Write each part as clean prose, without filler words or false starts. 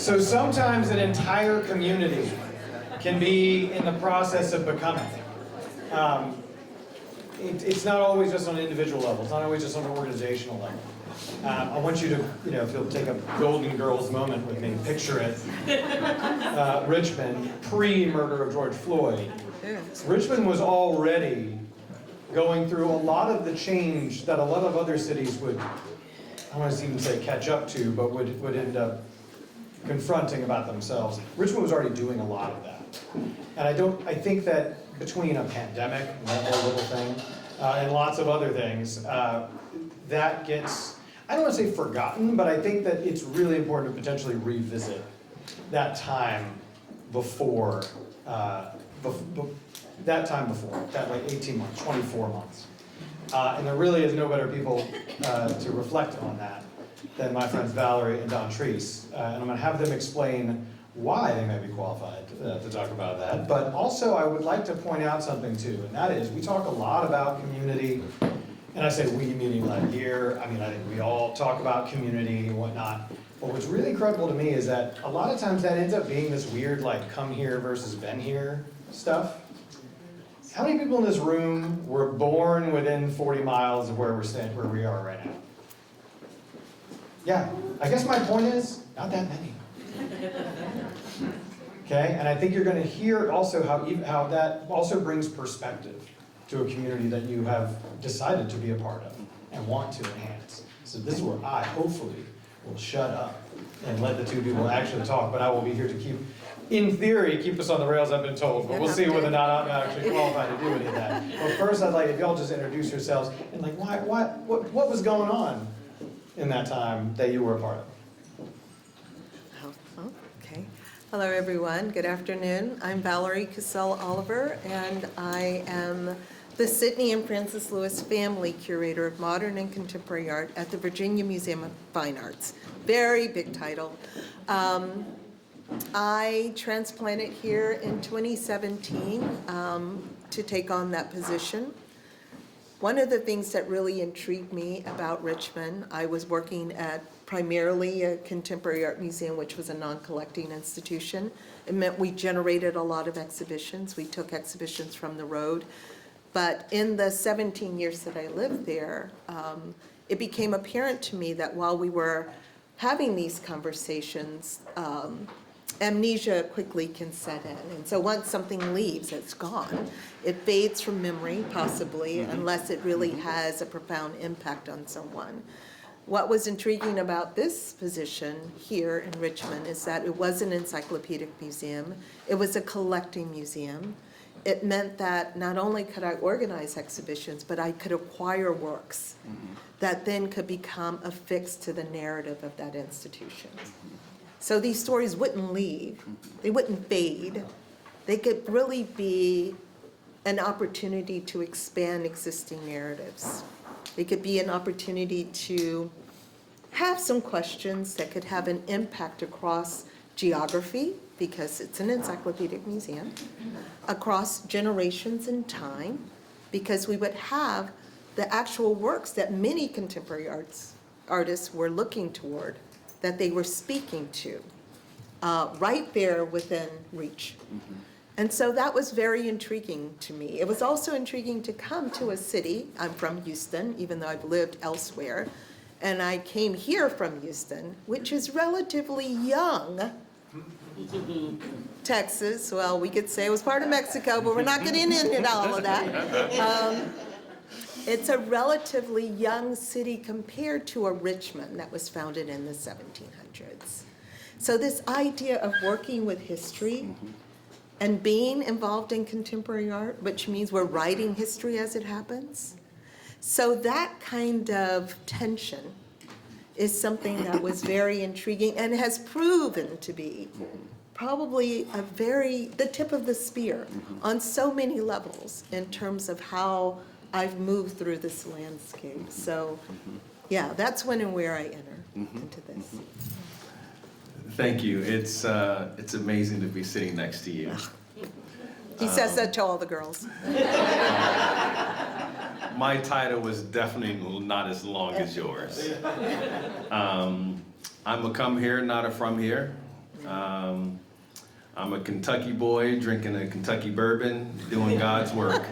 So sometimes an entire community can be in the process of becoming. It's not always just on an individual level. It's not always just on an organizational level. I want you to, if you'll take a Golden Girls moment with me, picture it. Richmond, pre-murder of George Floyd. Richmond was already going through a lot of the change that a lot of other cities would, I want to even say catch up to, but would end up confronting about themselves. Richmond was already doing a lot of that. And I think that between a pandemic, that whole little thing, and lots of other things, that gets, I don't want to say forgotten, but I think that it's really important to potentially revisit that time before, that like 18 months, 24 months. And there really is no better people to reflect on that than my friends Valerie and Dontrese. And I'm going to have them explain why they may be qualified to talk about that. But also I would like to point out something too, and that is we talk a lot about community, and I say we meaning like here, I think we all talk about community and whatnot. But what's really incredible to me is that a lot of times that ends up being this weird like come here versus been here stuff. How many people in this room were born within 40 miles of where we are right now? Yeah, I guess my point is, not that many. Okay, and I think you're going to hear also how that also brings perspective to a community that you have decided to be a part of and want to enhance. So this is where I, hopefully, will shut up and let the two people actually talk, but I will be here to keep, in theory, keep us on the rails, I've been told, but we'll see whether or not I'm actually qualified to do any of that. But first, I'd like if y'all just introduce yourselves and like, what was going on in that time that you were a part of? Okay. Hello, everyone. Good afternoon. I'm Valerie Cassel Oliver, and I am the Sidney and Francis Lewis Family Curator of Modern and Contemporary Art at the Virginia Museum of Fine Arts. Very big title. I transplanted here in 2017 to take on that position. One of the things that really intrigued me about Richmond, I was working at primarily a contemporary art museum, which was a non-collecting institution. It meant we generated a lot of exhibitions. We took exhibitions from the road. But in the 17 years that I lived there, it became apparent to me that while we were having these conversations, amnesia quickly can set in. And so once something leaves, it's gone. It fades from memory, possibly, unless it really has a profound impact on someone. What was intriguing about this position here in Richmond is that it was an encyclopedic museum. It was a collecting museum. It meant that not only could I organize exhibitions, but I could acquire works that then could become affixed to the narrative of that institution. So these stories wouldn't leave, they wouldn't fade. They could really be an opportunity to expand existing narratives. It could be an opportunity to have some questions that could have an impact across geography, because it's an encyclopedic museum, across generations and time, because we would have the actual works that many contemporary artists were looking toward, that they were speaking to, right there within reach. And so that was very intriguing to me. It was also intriguing to come to a city. I'm from Houston, even though I've lived elsewhere. And I came here from Houston, which is relatively young. Texas, well, we could say it was part of Mexico, but we're not getting into all of that. It's a relatively young city compared to a Richmond that was founded in the 1700s. So this idea of working with history and being involved in contemporary art, which means we're writing history as it happens. So that kind of tension is something that was very intriguing and has proven to be probably the tip of the spear on so many levels in terms of how I've moved through this landscape. So yeah, that's when and where I enter into this. Thank you. It's amazing to be sitting next to you. He says that to all the girls. My title was definitely not as long as yours. I'm a come here, not a from here. I'm a Kentucky boy drinking a Kentucky bourbon, doing God's work.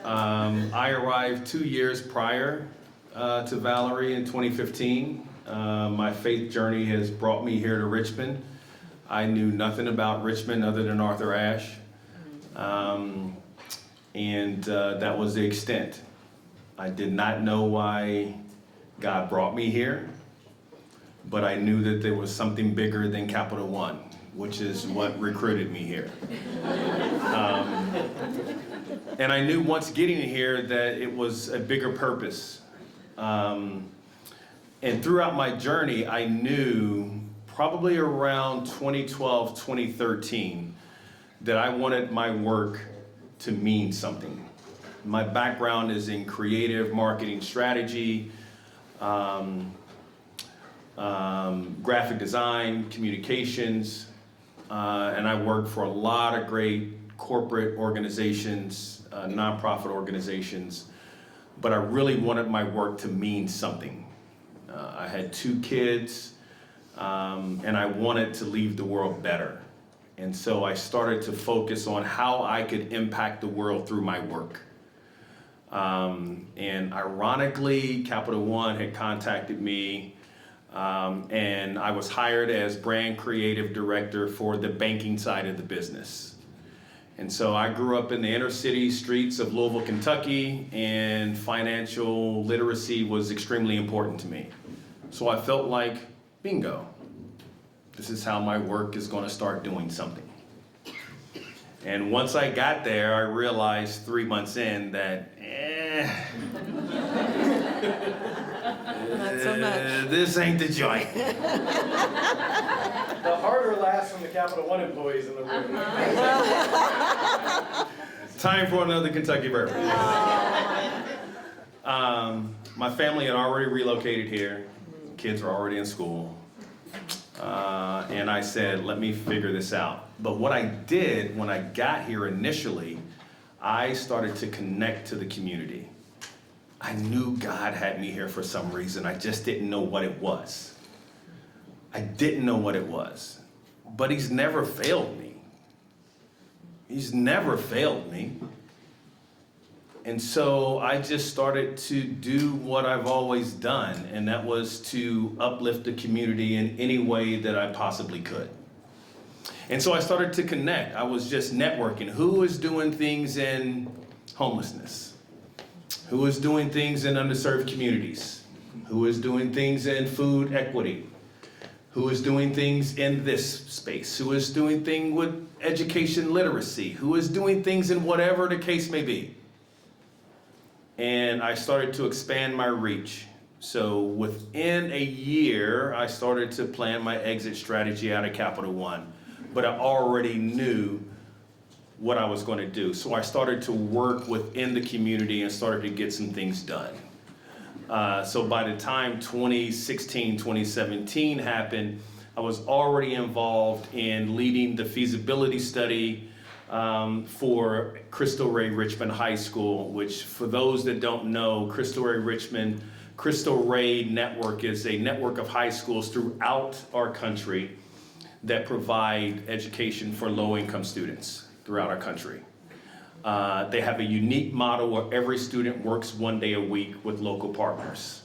I arrived 2 years prior to Valerie in 2015. My faith journey has brought me here to Richmond. I knew nothing about Richmond other than Arthur Ashe. That was the extent. I did not know why God brought me here, but I knew that there was something bigger than Capital One, which is what recruited me here. And I knew once getting here that it was a bigger purpose. And throughout my journey, I knew probably around 2012, 2013, that I wanted my work to mean something. My background is in creative marketing strategy, graphic design, communications, and I work for a lot of great corporate organizations, nonprofit organizations, but I really wanted my work to mean something. I had 2 kids, and I wanted to leave the world better. And so I started to focus on how I could impact the world through my work. And ironically, Capital One had contacted me, and I was hired as brand creative director for the banking side of the business. And so I grew up in the inner city streets of Louisville, Kentucky, and financial literacy was extremely important to me. So I felt like, bingo, this is how my work is going to start doing something. And once I got there, I realized 3 months in that, Not so much. This ain't the joint. The harder laughs from the Capital One employees in the room. Time for another Kentucky bourbon. My family had already relocated here. Kids were already in school. And I said, let me figure this out. But what I did when I got here initially, I started to connect to the community. I knew God had me here for some reason. I just didn't know what it was. I didn't know what it was. But He's never failed me. He's never failed me. And so I just started to do what I've always done, and that was to uplift the community in any way that I possibly could. And so I started to connect. I was just networking. Who is doing things in homelessness? Who is doing things in underserved communities? Who is doing things in food equity? Who is doing things in this space? Who is doing things with education literacy? Who is doing things in whatever the case may be? And I started to expand my reach. So within a year, I started to plan my exit strategy out of Capital One. But I already knew what I was going to do. So I started to work within the community and started to get some things done. So by the time 2016, 2017 happened, I was already involved in leading the feasibility study for Cristo Rey Richmond High School, which for those that don't know, Cristo Rey Network is a network of high schools throughout our country that provide education for low-income students throughout our country. They have a unique model where every student works 1 day a week with local partners.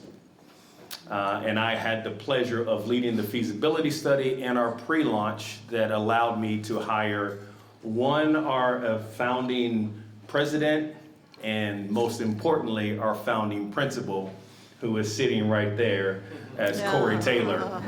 And I had the pleasure of leading the feasibility study and our pre-launch that allowed me to hire our founding president, and most importantly, our founding principal, who is sitting right there as Corey Taylor.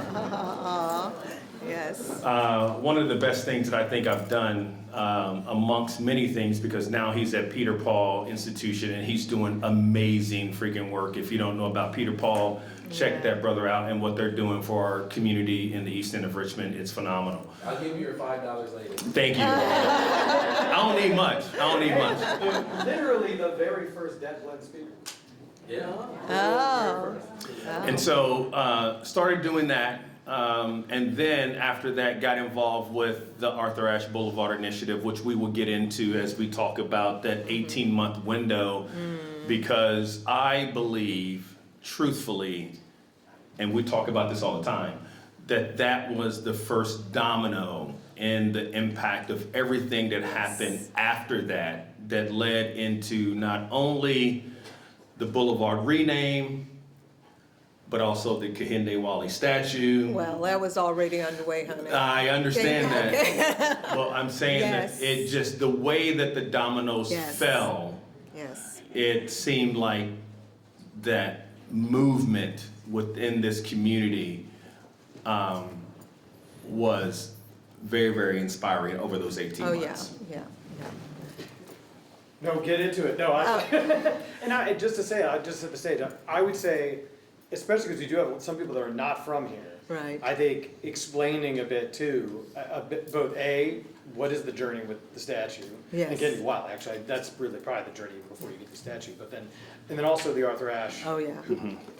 Yes. One of the best things that I think I've done, amongst many things, because now he's at Peter Paul Institution and he's doing amazing freaking work. If you don't know about Peter Paul, check that brother out and what they're doing for our community in the east end of Richmond. It's phenomenal. I'll give you your $5 later. Thank you. I don't need much. Literally the very first Dent blend speaker. Yeah. Oh. And so started doing that. And then after that got involved with the Arthur Ashe Boulevard initiative, which we will get into as we talk about that 18-month window, because I believe, truthfully, and we talk about this all the time, that was the first domino in the impact of everything that happened after that led into not only the Boulevard rename, but also the Kehinde Wiley statue. Well, that was already underway, honey. I understand that. Well, I'm saying Yes. that it just, the way that the dominoes Yes. fell, Yes, it seemed like that movement within this community was very, very inspiring over those 18 oh, yeah, months. yeah. No, get into it. No, and just to say, I would say, especially because you do have some people that are not from here. Right. I think explaining a bit too, both what is the journey with the statue? Yes. And getting wild, actually, that's really probably the journey before you get the statue, and then also the Arthur Ashe. Oh, yeah.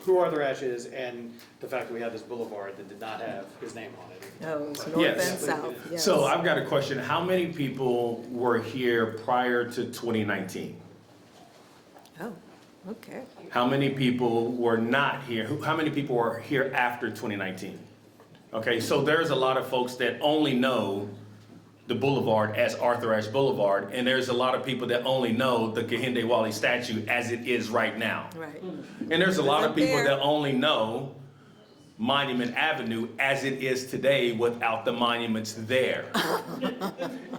Who Arthur Ashe is, and the fact that we had this boulevard that did not have his name on it. No, it's north Yes. and south, yes. So I've got a question. How many people were here prior to 2019? Oh, okay. How many people were not here? How many people were here after 2019? Okay, so there's a lot of folks that only know the boulevard as Arthur Ashe Boulevard, and there's a lot of people that only know the Kehinde Wiley statue as it is right now. Right. And there's a lot of Isn't people there? that only know Monument Avenue as it is today without the monuments there.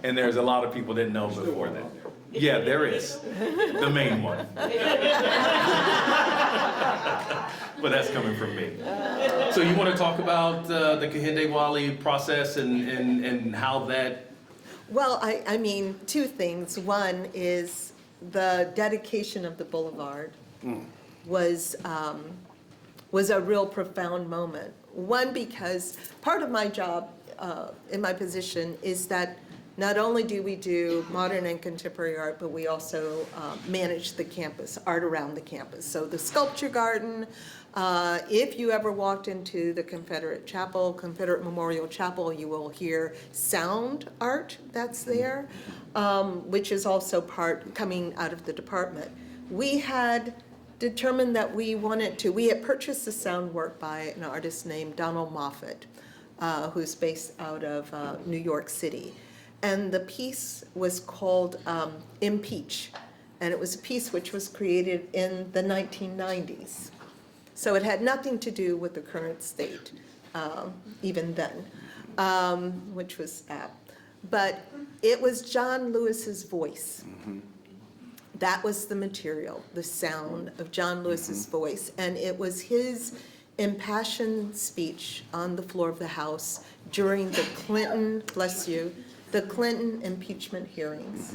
And there's a lot of people that know before that. Yeah, there is. The main one. But that's coming from me. So you want to talk about the Kehinde Wiley process and how that... Well, I mean, two things. One is the dedication of the boulevard was a real profound moment. One, because part of my job in my position is that not only do we do modern and contemporary art, but we also manage the campus, art around the campus. So the sculpture garden, if you ever walked into the Confederate Chapel, Confederate Memorial Chapel, you will hear sound art that's there, which is also part coming out of the department. We had determined that we had purchased the sound work by an artist named Donald Moffat, who's based out of New York City. And the piece was called Impeach, and it was a piece which was created in the 1990s. So it had nothing to do with the current state, even then, which was apt. But it was John Lewis's voice. That was the material, the sound of John Lewis's voice. And it was his impassioned speech on the floor of the House during the Clinton, bless you, the Clinton impeachment hearings.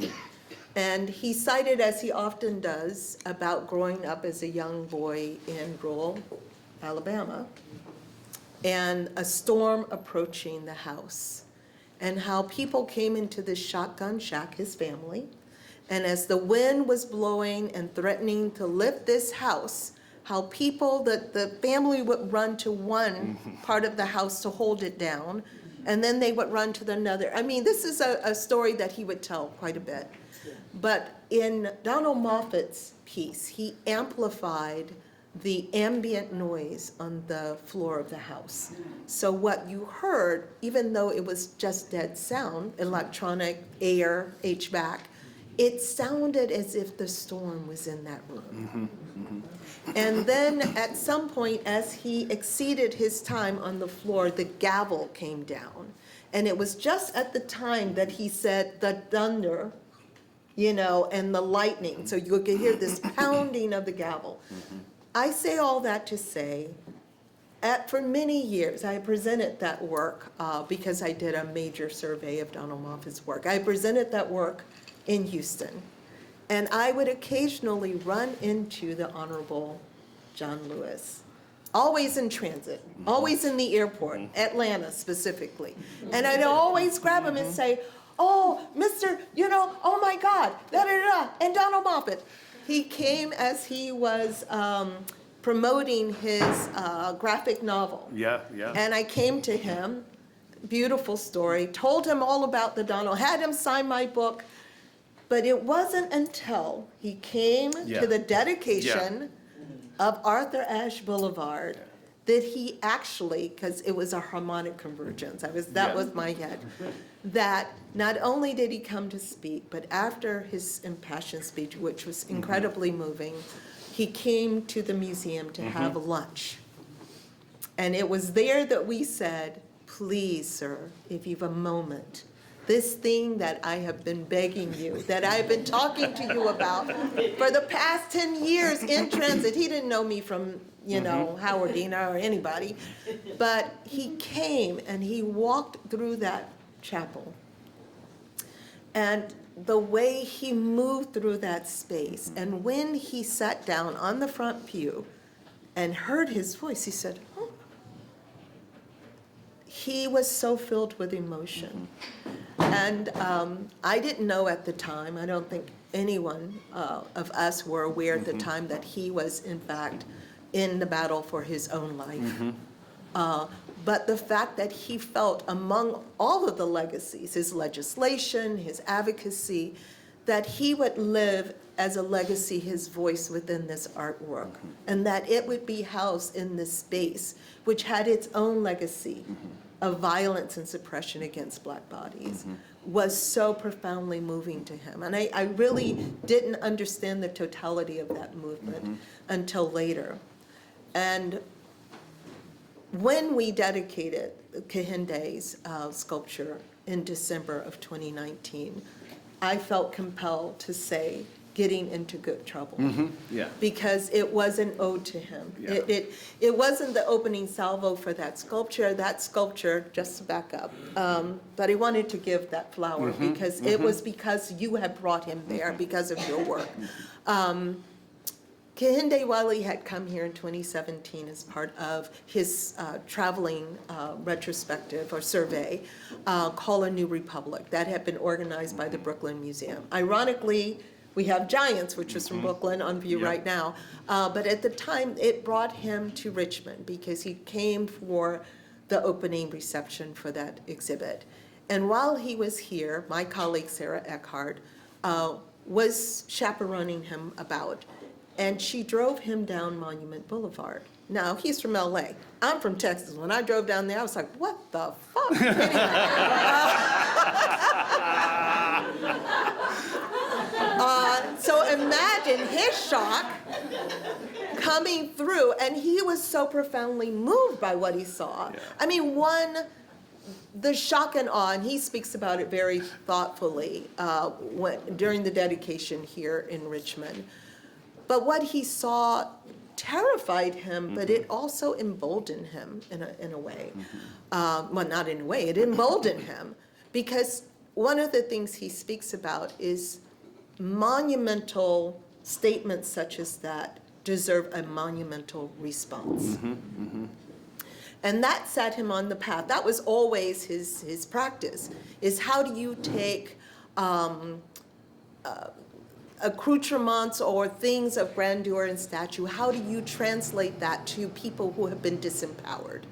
And he cited, as he often does, about growing up as a young boy in rural Alabama and a storm approaching the house, and how people came into this shotgun shack, his family, and as the wind was blowing and threatening to lift this house, how people, the family would run to one part of the house to hold it down, and then they would run to another. I mean, this is a story that he would tell quite a bit. But in Donald Moffat's piece, he amplified the ambient noise on the floor of the house. So what you heard, even though it was just dead sound, electronic, air, HVAC, it sounded as if the storm was in that room. And then at some point, as he exceeded his time on the floor, the gavel came down. And it was just at the time that he said, the thunder, and the lightning. So you could hear this pounding of the gavel. I say all that to say, for many years, I presented that work because I did a major survey of Donald Moffat's work. I presented that work in Houston. And I would occasionally run into the Honorable John Lewis, always in transit, always in the airport, Atlanta specifically. And I'd always grab him and say, oh, Mr., oh my God, da-da-da, and Donald Moffat. He came as he was promoting his graphic novel. Yeah. And I came to him, beautiful story, told him all about the Donald, had him sign my book. But it wasn't until he came to the dedication of Arthur Ashe Boulevard that he actually, because it was a harmonic convergence, that Yeah. was my head, that not only did he come to speak, but after his impassioned speech, which was incredibly moving, he came to the museum to have lunch. And it was there that we said, please, sir, if you've a moment, this thing that I have been begging you, that I've been talking to you about for the past 10 years in transit. He didn't know me from, Howardina or anybody. But he came and he walked through that chapel. And the way he moved through that space, and when he sat down on the front pew and heard his voice, he said, oh. He was so filled with emotion. And I didn't know at the time, I don't think anyone of us were aware at the time that he was, in fact, in the battle for his own life. But the fact that he felt among all of the legacies, his legislation, his advocacy, that he would live as a legacy, his voice within this artwork, and that it would be housed in this space, which had its own legacy of violence and suppression against Black bodies, was so profoundly moving to him. And I really didn't understand the totality of that movement until later. And when we dedicated Kehinde's sculpture in December of 2019, I felt compelled to say, getting into good trouble. Yeah. Because it was an ode to him. Yeah. It wasn't the opening salvo for that sculpture. That sculpture, just to back up, but I wanted to give that flower because it was because you had brought him there because of your work. Kehinde Wiley had come here in 2017 as part of his traveling retrospective or survey called A New Republic that had been organized by the Brooklyn Museum. Ironically, we have Giants, which is from Brooklyn, on view right now. But at the time, it brought him to Richmond because he came for the opening reception for that exhibit. And while he was here, my colleague Sarah Eckhart was chaperoning him about, and she drove him down Monument Boulevard. Now, he's from LA. I'm from Texas. When I drove down there, I was like, what the fuck? So imagine his shock coming through, and he was so profoundly moved by what he saw. Yeah. I mean, the shock and awe, and he speaks about it very thoughtfully during the dedication here in Richmond. But what he saw terrified him, but it also emboldened him in a way. Well, not in a way, it emboldened him, because one of the things he speaks about is monumental statements such as that deserve a monumental response. And that set him on the path. That was always his practice, is how do you take accoutrements or things of grandeur and stature, how do you translate that to people who have been disempowered?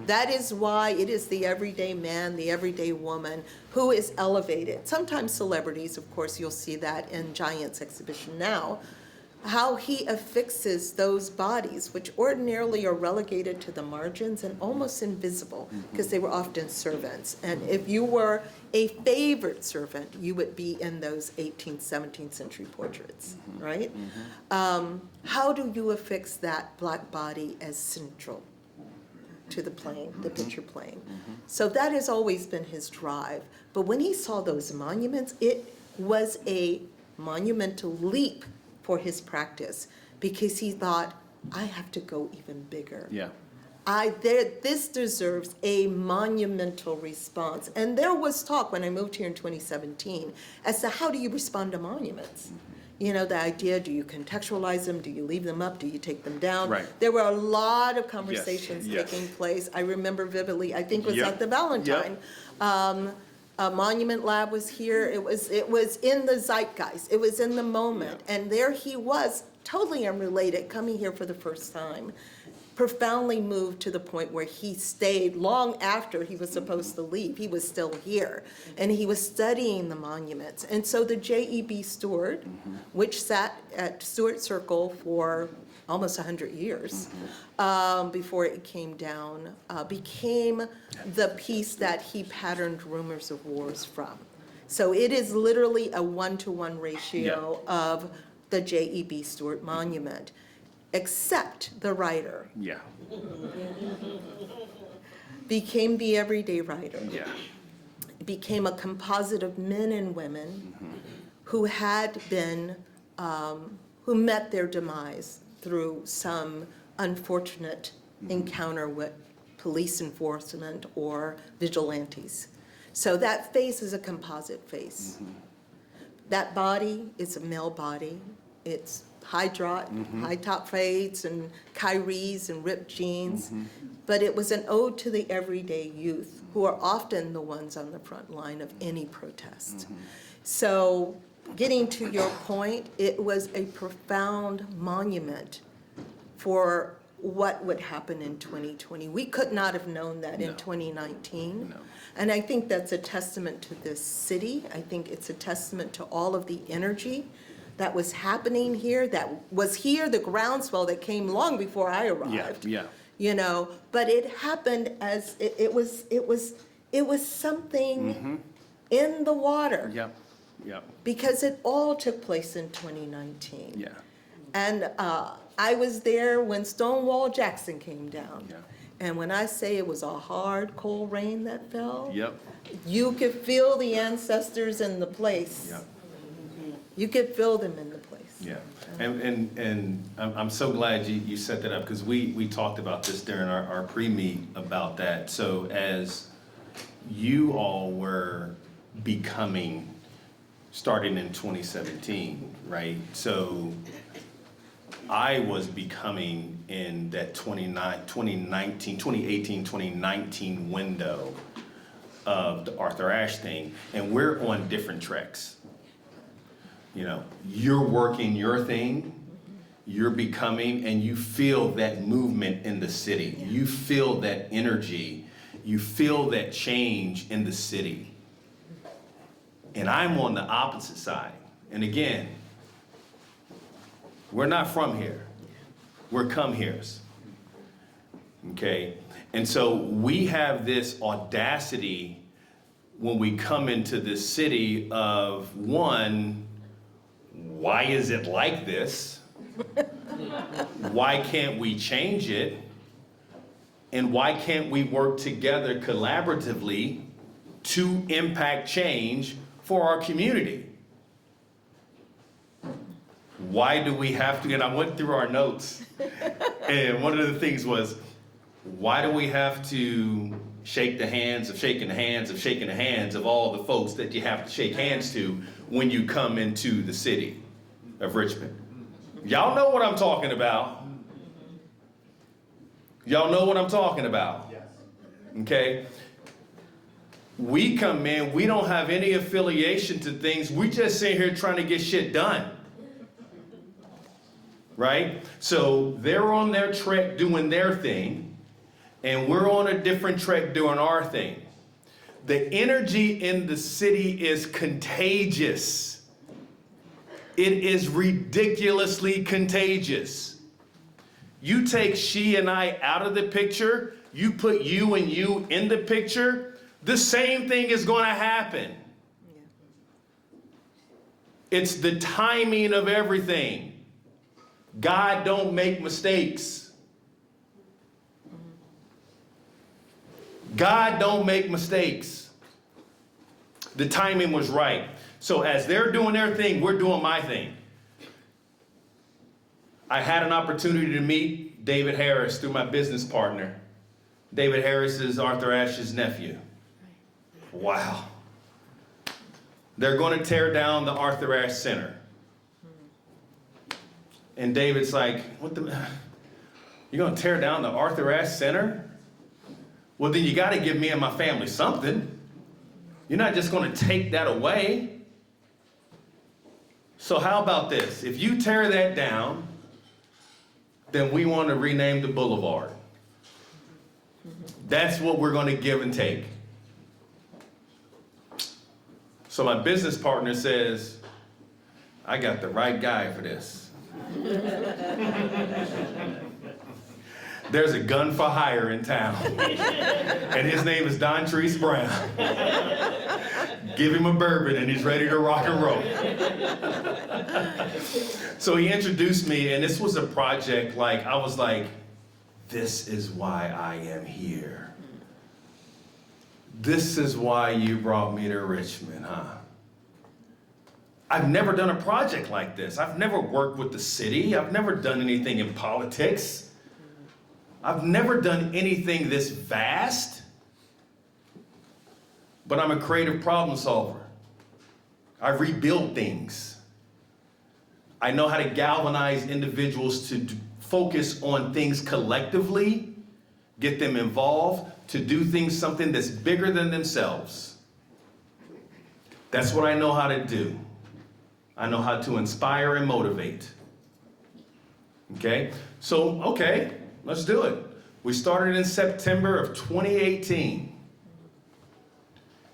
That is why it is the everyday man, the everyday woman who is elevated. Sometimes celebrities, of course, you'll see that in Giant's exhibition now, how he affixes those bodies, which ordinarily are relegated to the margins and almost invisible, because they were often servants. And if you were a favored servant, you would be in those 18th, 17th century portraits, right? How do you affix that Black body as central to the plane, the picture plane? So that has always been his drive. But when he saw those monuments, it was a monumental leap for his practice, because he thought, I have to go even bigger. Yeah. This deserves a monumental response. And there was talk when I moved here in 2017 as to how do you respond to monuments? You know, the idea, do you contextualize them? Do you leave them up? Do you take them down? Right. There were a lot of conversations Yes. taking place. I remember vividly, I think it was Yep. at the Valentine. A Monument Lab was here. It was in the zeitgeist. It was in the moment. Yeah. And there he was, totally unrelated, coming here for the first time, profoundly moved to the point where he stayed long after he was supposed to leave. He was still here. And he was studying the monuments. And so the J.E.B. Stewart, which sat at Stewart Circle for almost 100 years, before it came down, became the piece that he patterned Rumors of Wars from. So it is literally a 1-to-1 ratio of the J.E.B. Stewart Monument, except the writer Yeah, became the everyday writer. yeah. Became a composite of men and women who had been, who met their demise through some unfortunate encounter with police enforcement or vigilantes. So that face is a composite face. That body is a male body. It's high top fades and Kyries and ripped jeans. But it was an ode to the everyday youth who are often the ones on the front line of any protest. So getting to your point, it was a profound monument for what would happen in 2020. We could not have known that in 2019. No. And I think that's a testament to this city. I think it's a testament to all of the energy that was happening here, that was here, the groundswell that came long before I arrived. Yeah. You know, but it happened as, it was something in the water. Yep, yep, Because it all took place in 2019. yeah, And I was there when Stonewall Jackson came down. yeah. And when I say it was a hard, cold rain that fell, Yep, you could feel the ancestors in the place. yep. You could feel them in the place. Yeah, and I'm so glad you set that up, because we talked about this during our pre-meet about that. So as you all were becoming, starting in 2017, right? So I was becoming in that 2018, 2019 window of the Arthur Ashe thing, and we're on different treks. You know, you're working your thing, you're becoming, and you feel that movement in the city. Yeah. You feel that energy. You feel that change in the city. And I'm on the opposite side. And again, we're not from here. We're come heres. Okay? And so we have this audacity when we come into this city of, one, why is it like this? Why can't we change it? And why can't we work together collaboratively to impact change for our community? Why do we have to, and I went through our notes, and one of the things was, why do we have to shake the hands of shaking the hands of shaking the hands of all the folks that you have to shake hands to when you come into the city of Richmond? Y'all know what I'm talking about. Y'all know what I'm talking about. Yes. Okay? We come in, we don't have any affiliation to things. We just sit here trying to get shit done. Right? So they're on their trek doing their thing, and we're on a different trek doing our thing. The energy in the city is contagious. It is ridiculously contagious. You take she and I out of the picture, you put you and you in the picture, the same thing is going to happen. It's the timing of everything. God don't make mistakes. God don't make mistakes. The timing was right. So as they're doing their thing, we're doing my thing. I had an opportunity to meet David Harris through my business partner. David Harris is Arthur Ashe's nephew. Wow. They're going to tear down the Arthur Ashe Center. And David's like, what the, you're going to tear down the Arthur Ashe Center? Well, then you got to give me and my family something. You're not just going to take that away. So how about this? If you tear that down, then we want to rename the Boulevard. That's what we're going to give and take. So my business partner says, I got the right guy for this. There's a gun for hire in town, and his name is Dontrese Brown. Give him a bourbon and he's ready to rock and roll. So he introduced me, and this was a project like, I was like, this is why I am here. This is why you brought me to Richmond, huh? I've never done a project like this. I've never worked with the city. I've never done anything in politics. I've never done anything this vast. But I'm a creative problem solver. I rebuild things. I know how to galvanize individuals to focus on things collectively, get them involved, to do things, something that's bigger than themselves. That's what I know how to do. I know how to inspire and motivate. Okay? So, okay, let's do it. We started in September of 2018.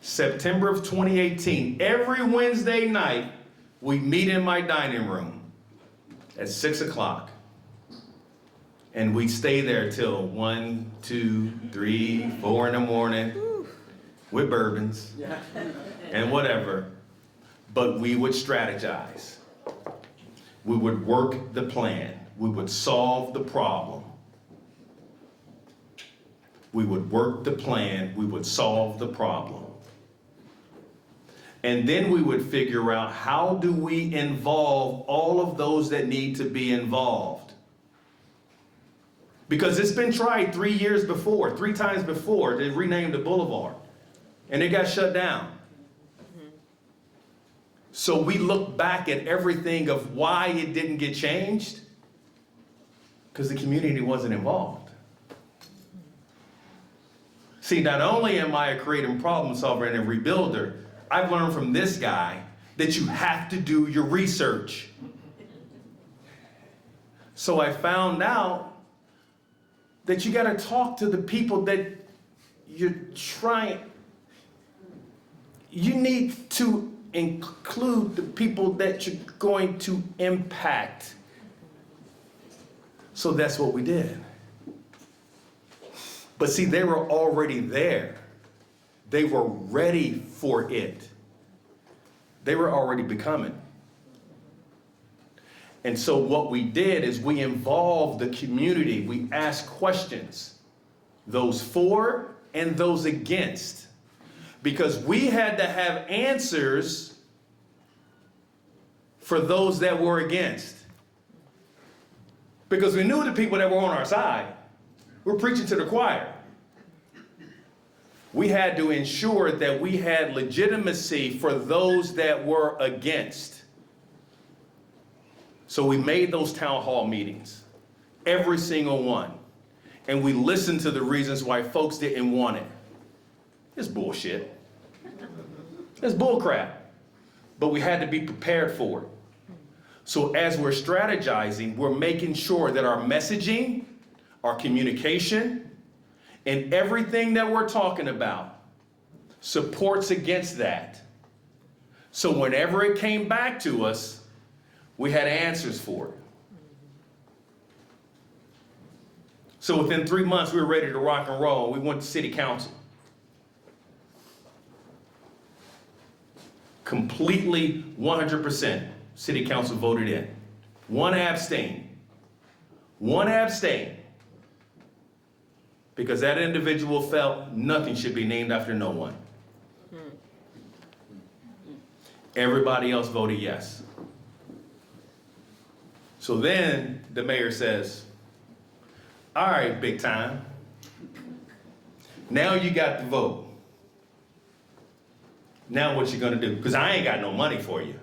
September of 2018. Every Wednesday night, we meet in my dining room at 6 o'clock. And we stay there till 1, 2, 3, 4 in the morning with bourbons and whatever. But we would strategize. We would work the plan. We would solve the problem. We would work the plan. We would solve the problem. And then we would figure out, how do we involve all of those that need to be involved? Because it's been tried 3 years before, 3 times before, they renamed the Boulevard. And it got shut down. So we look back at everything of why it didn't get changed. Because the community wasn't involved. See, not only am I a creative problem solver and a rebuilder, I've learned from this guy that you have to do your research. So I found out that you got to talk to the people that you're trying. You need to include the people that you're going to impact. So that's what we did. But see, they were already there. They were ready for it. They were already becoming. And so what we did is we involved the community. We asked questions, those for and those against, because we had to have answers for those that were against. Because we knew the people that were on our side were preaching to the choir. We had to ensure that we had legitimacy for those that were against. So we made those town hall meetings, every single one. And we listened to the reasons why folks didn't want it. It's bullshit. It's bullcrap. But we had to be prepared for it. So as we're strategizing, we're making sure that our messaging, our communication, and everything that we're talking about supports against that. So whenever it came back to us, we had answers for it. So within 3 months, we were ready to rock and roll. We went to city council. Completely 100% city council voted in. One abstained. One abstained. Because that individual felt nothing should be named after no one. Everybody else voted yes. So then the mayor says, all right, big time. Now you got the vote. Now what you gonna do? Because I ain't got no money for you.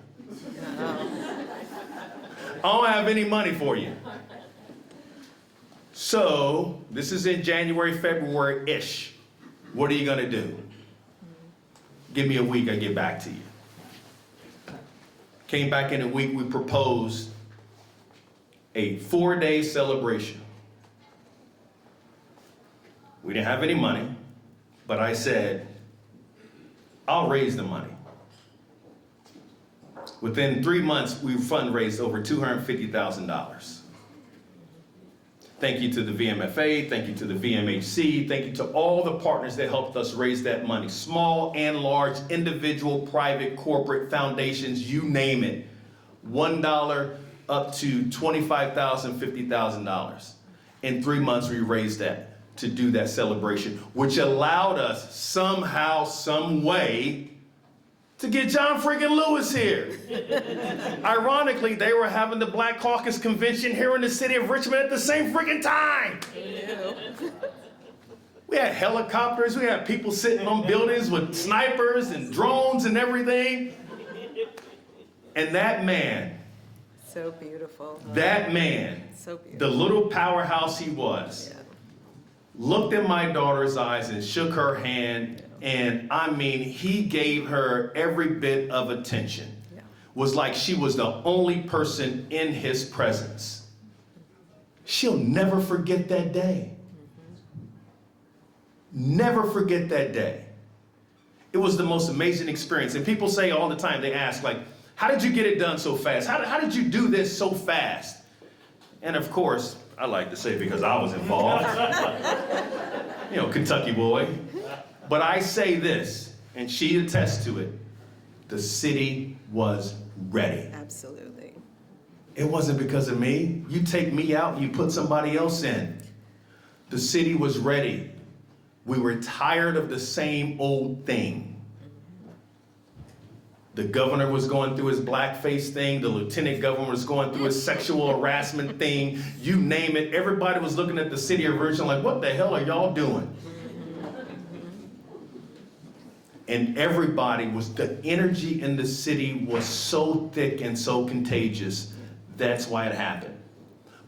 I don't have any money for you. So, this is in January, February-ish. What are you gonna do? Give me a week, I'll get back to you. Came back in a week, we proposed a 4-day celebration. We didn't have any money, but I said, I'll raise the money. Within 3 months, we fundraised over $250,000. Thank you to the VMFA, thank you to the VMHC, thank you to all the partners that helped us raise that money. Small and large, individual, private, corporate, foundations, you name it. $1 up to $25,000, $50,000. In 3 months, we raised that to do that celebration, which allowed us somehow, some way, to get John freaking Lewis here. Ironically, they were having the Black Caucus convention here in the city of Richmond at the same freaking time. We had helicopters, we had people sitting on buildings with snipers and drones and everything. And that man, So beautiful. that man, So beautiful. the little powerhouse he was, Yeah. looked in my daughter's eyes and shook her hand, and I mean, he gave her every bit of attention. Yeah. Was like she was the only person in his presence. She'll never forget that day. Never forget that day. It was the most amazing experience. And people say all the time, they ask like, how did you get it done so fast? How did you do this so fast? And of course, I like to say because I was involved. You know, Kentucky boy. But I say this, and she attests to it, the city was ready. Absolutely. It wasn't because of me. You take me out and you put somebody else in. The city was ready. We were tired of the same old thing. The governor was going through his blackface thing. The lieutenant governor was going through his sexual harassment thing. You name it. Everybody was looking at the city of Richmond like, what the hell are y'all doing? And everybody was, the energy in the city was so thick and so contagious. That's why it happened.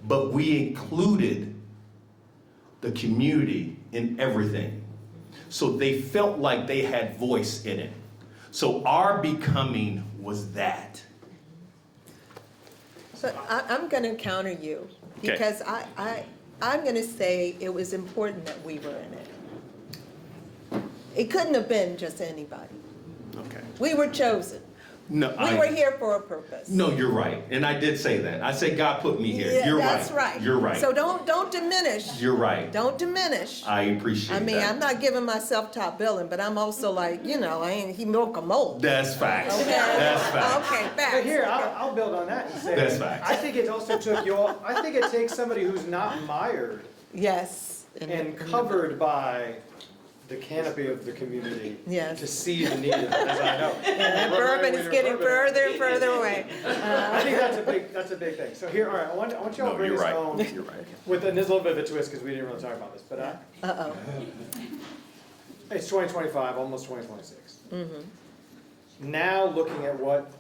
But we included the community in everything. So they felt like they had voice in it. So our becoming was that. But I'm going to counter you Okay. because I'm going to say it was important that we were in it. It couldn't have been just anybody. Okay. We were chosen. No, We were here for a purpose. No, you're right. And I did say that. I said God put me here. Yeah, You're that's right. right. You're right. So don't diminish. You're right. Don't diminish. I appreciate I mean, that. I'm not giving myself top billing, but I'm also like, you know, he milk a mold. That's facts. Okay. That's facts. Okay, facts. But here, I'll build on that and say, That's facts. I think it also took you all, I think it takes somebody who's not mired Yes. and covered by the canopy of the community Yes. to see the need of it, as I know. And bourbon is getting further and further away. I think that's a big thing. So here, all right, I want you all to No, bring you're us right. home You're right. with, and there's a little bit of a twist because we didn't really talk about this, but Uh-oh. it's 2025, almost 2026. Now looking at what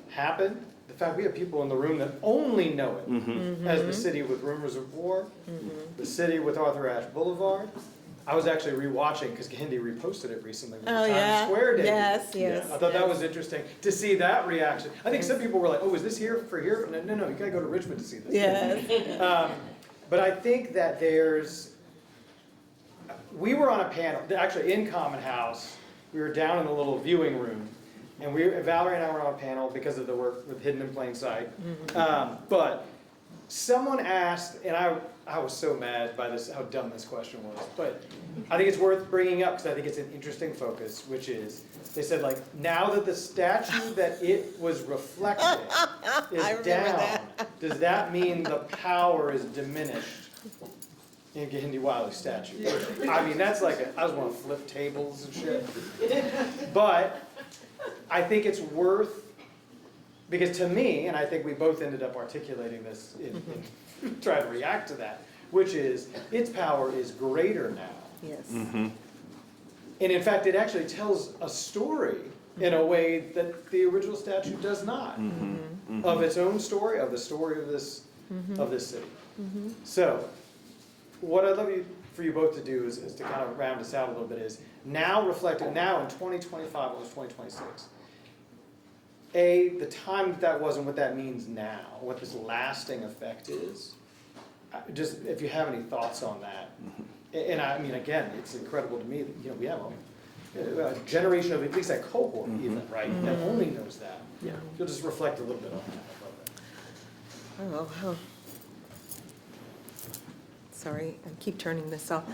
happened, the fact we have people in the room that only know it as the city with rumors of war, the city with Arthur Ashe Boulevard. I was actually rewatching because Kehinde reposted it recently with the Oh, Times yeah. Square day. Yes, yes. I thought that yes. was interesting to see that reaction. I think some people were like, "Oh, is this here for here?" No, you gotta go to Richmond to see this. Yes. But I think that we were on a panel, actually in Common House. We were down in a little viewing room, and Valerie and I were on a panel because of the work with Hidden in Plain Sight. But someone asked, and I was so mad by this, how dumb this question was, but I think it's worth bringing up because I think it's an interesting focus, which is, they said like, now that the statue that it was reflected I is remember down, that. does that mean the power is diminished in Kehinde Wiley's statue? I mean, that's like, I was want to flip tables and shit. But I think it's worth, because to me, and I think we both ended up articulating this in trying to react to that, which is, its power is greater now. Yes. And in fact, it actually tells a story in a way that the original statue does not. Of its own story, of the story of this city. So, what I'd love for you both to do is to kind of round us out a little bit is, now reflecting, now in 2025, almost 2026, the time that was and what that means now, what this lasting effect is. Just if you have any thoughts on that. And I mean, again, it's incredible to me that, we have a generation of at least that cohort even, right, that only knows that. Yeah. You'll just reflect a little bit on that. I love that. Oh. Sorry, I keep turning this off.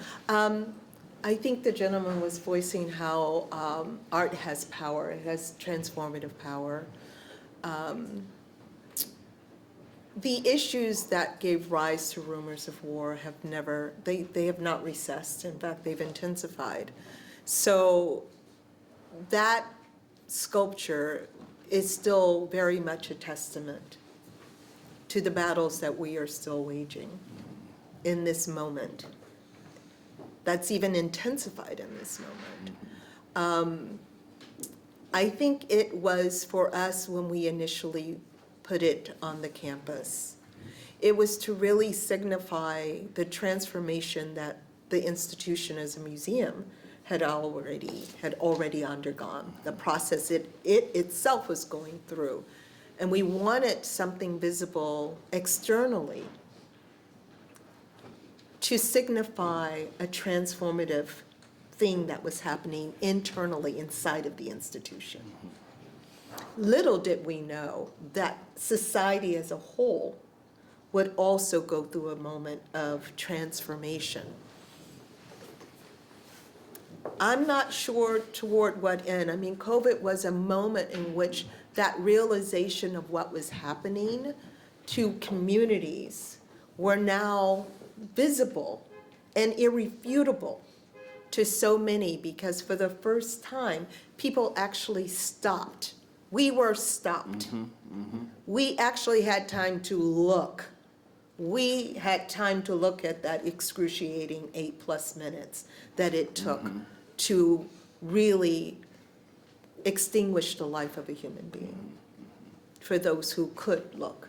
I think the gentleman was voicing how art has power, it has transformative power. The issues that gave rise to rumors of war have never, they have not recessed. In fact, they've intensified. So that sculpture is still very much a testament to the battles that we are still waging in this moment. That's even intensified in this moment. I think it was for us when we initially put it on the campus. It was to really signify the transformation that the institution as a museum had already undergone, the process it itself was going through. And we wanted something visible externally to signify a transformative thing that was happening internally inside of the institution. Little did we know that society as a whole would also go through a moment of transformation. I'm not sure toward what end. I mean, COVID was a moment in which that realization of what was happening to communities were now visible and irrefutable to so many, because for the first time, people actually stopped. We were stopped. We actually had time to look. We had time to look at that excruciating 8+ minutes that it took to really extinguish the life of a human being for those who could look.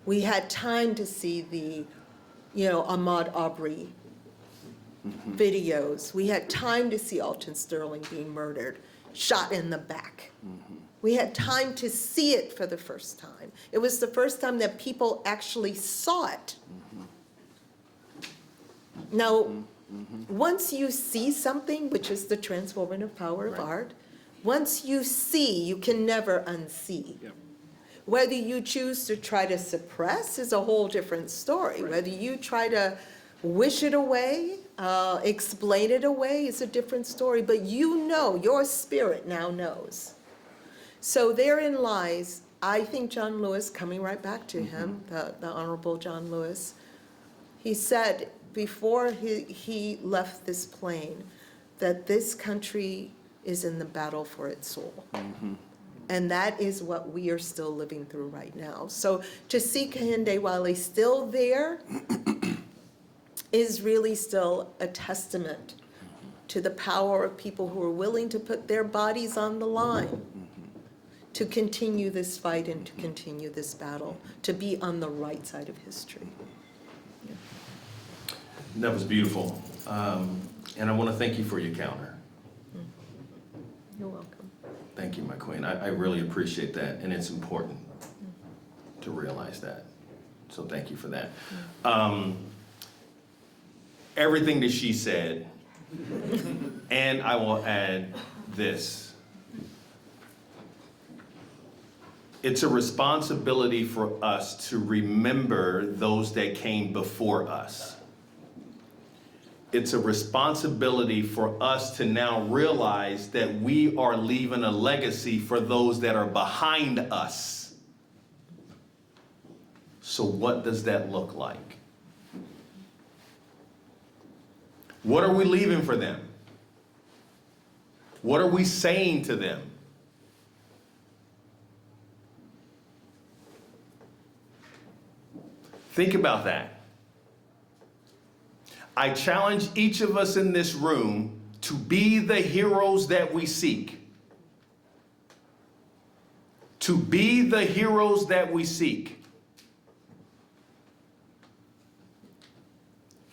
We had time to see the, Ahmaud Arbery videos. We had time to see Alton Sterling being murdered, shot in the back. We had time to see it for the first time. It was the first time that people actually saw it. Now, once you see something, which is the transformative power of art, once you see, you can never unsee. Yep. Whether you choose to try to suppress is a whole different story. Whether you try to wish it away, explain it away is a different story. But your spirit now knows. So therein lies, I think, John Lewis, coming right back to him, the Honorable John Lewis, he said before he left this plane that this country is in the battle for its soul. And that is what we are still living through right now. So to see Kehinde Wiley still there is really still a testament to the power of people who are willing to put their bodies on the line to continue this fight and to continue this battle, to be on the right side of history. That was beautiful. And I want to thank you for your counter. You're welcome. Thank you, my queen. I really appreciate that, and it's important to realize that. So thank you for that. Everything that she said, and I will add this. It's a responsibility for us to remember those that came before us. It's a responsibility for us to now realize that we are leaving a legacy for those that are behind us. So what does that look like? What are we leaving for them? What are we saying to them? Think about that. I challenge each of us in this room to be the heroes that we seek. To be the heroes that we seek.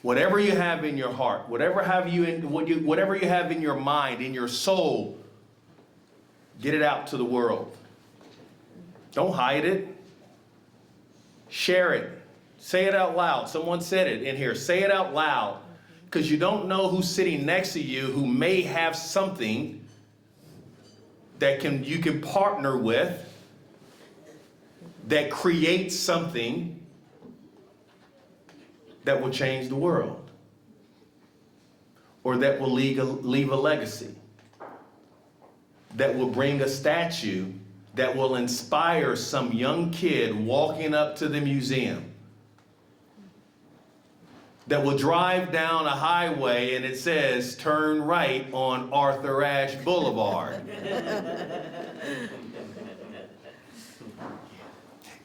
Whatever you have in your heart, whatever you have in your mind, in your soul, get it out to the world. Don't hide it. Share it. Say it out loud. Someone said it in here. Say it out loud. because you don't know who's sitting next to you who may have something that you can partner with that creates something that will change the world or that will leave a legacy, that will bring a statue that will inspire some young kid walking up to the museum, that will drive down a highway and it says, turn right on Arthur Ashe Boulevard.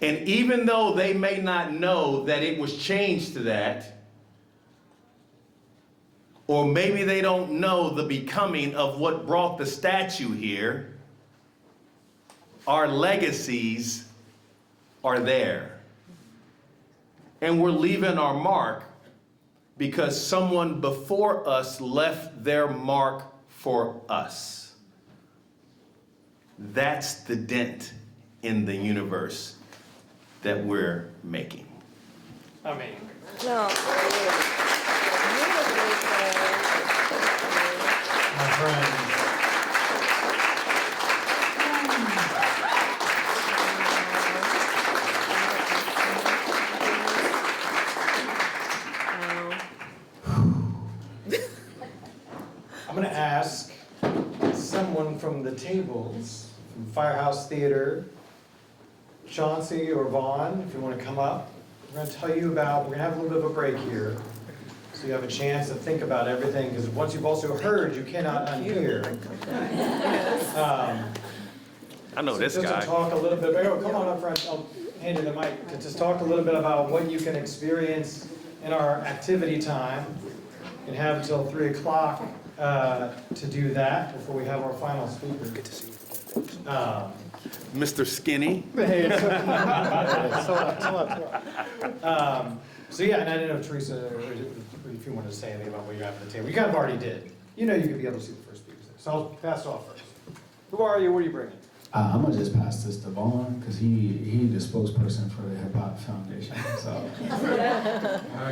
And even though they may not know that it was changed to that, or maybe they don't know the becoming of what brought the statue here, our legacies are there. And we're leaving our mark because someone before us left their mark for us. That's the dent in the universe that we're making. I mean, No. my friend, I'm gonna ask someone from the tables, from Firehouse Theater, Chauncey or Vaughn, if you want to come up. We're going to tell you about, we're going to have a little bit of a break here, so you have a chance to think about everything, because once you've also heard, you cannot unhear. I know this Just guy. to talk a little bit, come on up front, I'll hand you the mic, to just talk a little bit about what you can experience in our activity time. You can have until 3 o'clock to do that before we have our final speaker. Good to see you. Mr. Skinny. Hey, it's so yeah, and I didn't know, Theresa, or if you wanted to say anything about what you have at the table. You kind of already did. You know you could be able to see the first speakers there. So I'll pass it off first. Who are you? What are you bringing? I'm gonna just pass this to Vaughn because he the spokesperson for the Hip Hop Foundation. So.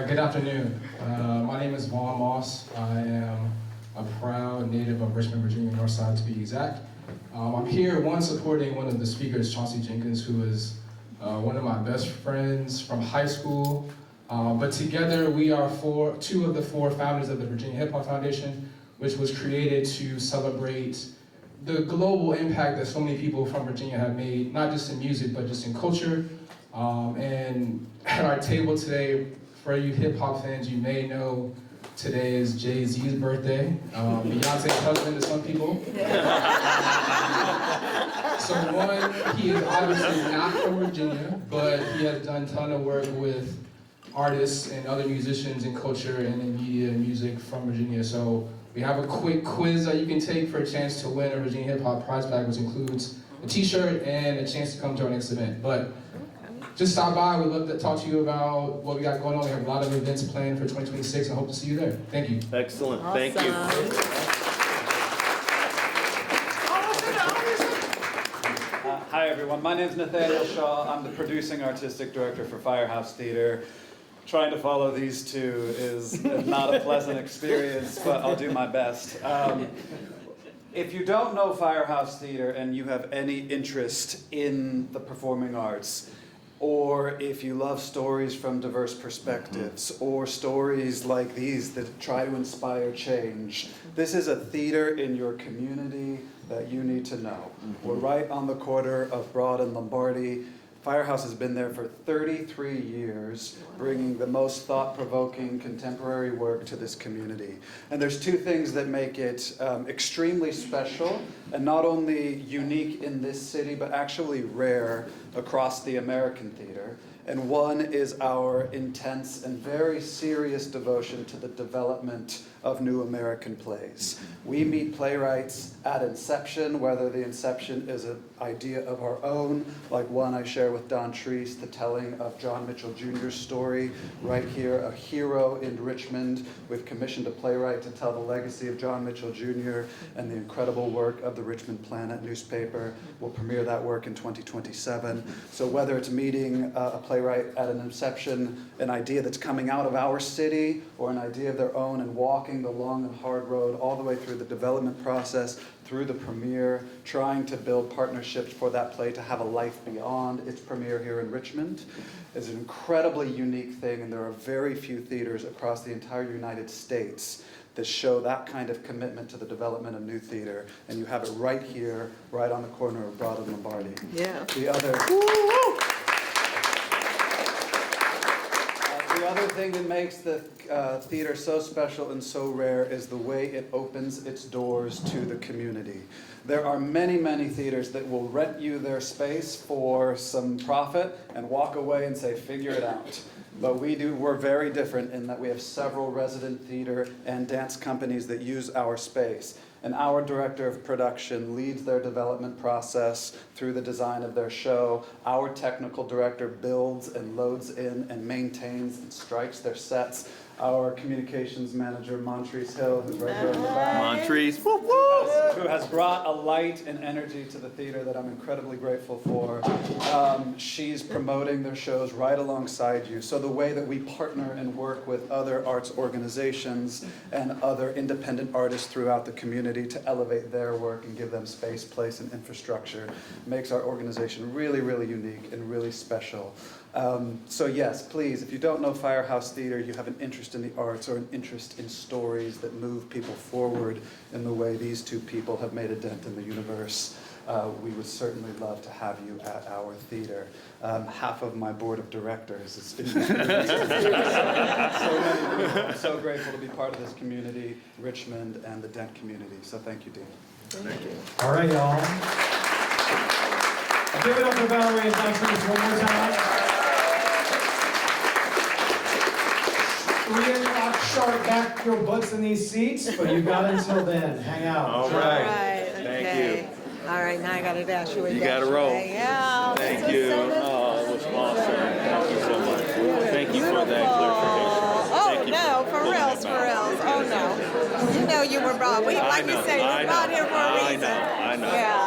Good afternoon. My name is Vaughn Moss. I am a proud native of Richmond, Virginia, North Side to be exact. I'm here, supporting one of the speakers, Chauncey Jenkins, who is one of my best friends from high school. But together we are two of the four founders of the Virginia Hip Hop Foundation, which was created to celebrate the global impact that so many people from Virginia have made, not just in music, but just in culture. And at our table today, for you hip hop fans, you may know today is Jay-Z's birthday, Beyonce's husband to some people. So one, he is obviously not from Virginia, but he has done a ton of work with artists and other musicians in culture and in media and music from Virginia. So we have a quick quiz that you can take for a chance to win a Virginia Hip Hop prize bag, which includes a t-shirt and a chance to come to our next event. But just stop by. We'd love to talk to you about what we got going on. We have a lot of events planned for 2026 and hope to see you there. Thank you. Excellent. Thank you. Hi everyone, my name is Nathaniel Shaw. I'm the producing artistic director for Firehouse Theater. Trying to follow these two is not a pleasant experience, but I'll do my best. If you don't know Firehouse Theater and you have any interest in the performing arts, or if you love stories from diverse perspectives, or stories like these that try to inspire change, this is a theater in your community that you need to know. We're right on the corner of Broad and Lombardi. Firehouse has been there for 33 years, bringing the most thought-provoking contemporary work to this community. And there's two things that make it extremely special, and not only unique in this city, but actually rare across the American theater. And one is our intense and very serious devotion to the development of new American plays. We meet playwrights at inception, whether the inception is an idea of our own, like one I share with Dontrese, the telling of John Mitchell Jr.'s story, right here, a hero in Richmond. We've commissioned a playwright to tell the legacy of John Mitchell Jr. and the incredible work of the Richmond Planet newspaper. We'll premiere that work in 2027. So whether it's meeting a playwright at an inception, an idea that's coming out of our city, or an idea of their own, and walking the long and hard road all the way through the development process, through the premiere, trying to build partnerships for that play to have a life beyond its premiere here in Richmond, is an incredibly unique thing, and there are very few theaters across the entire United States that show that kind of commitment to the development of new theater, and you have it right here, right on the corner of Broad and Lombardi. Yeah. The other thing that makes the theater so special and so rare is the way it opens its doors to the community. There are many, many theaters that will rent you their space for some profit and walk away and say, figure it out. But we're very different in that we have several resident theater and dance companies that use our space. And our director of production leads their development process through the design of their show. Our technical director builds and loads in and maintains and strikes their sets. Our communications manager, Montrese Hill, who's right here in the back, Montrese, who has brought a light and energy to the theater that I'm incredibly grateful for. She's promoting their shows right alongside you. So the way that we partner and work with other arts organizations and other independent artists throughout the community to elevate their work and give them space, place, and infrastructure makes our organization really, really unique and really special. So yes, please, if you don't know Firehouse Theater, you have an interest in the arts or an interest in stories that move people forward in the way these two people have made a dent in the universe, we would certainly love to have you at our theater. Half of my board of directors is in this community. So many people. I'm so grateful to be part of this community, Richmond, and the Dent community. So thank you, Dean. Thank you. All right, y'all. Give it up for Valerie and Dontrese one more time. 3 o'clock sharp, back your butts in these seats, but you got until then. Hang out. All All right. right, Thank okay. All right, now I gotta dash you. You gotta roll. Yeah. Thank this you. is so good. Oh, it was awesome. Thank you so much. Thank you for that clarification. Oh, Thank you no, for pulling reals, that for back. reals. Oh, no. You know you were brought. We, like you say, we were brought here for a reason. I know. Yeah.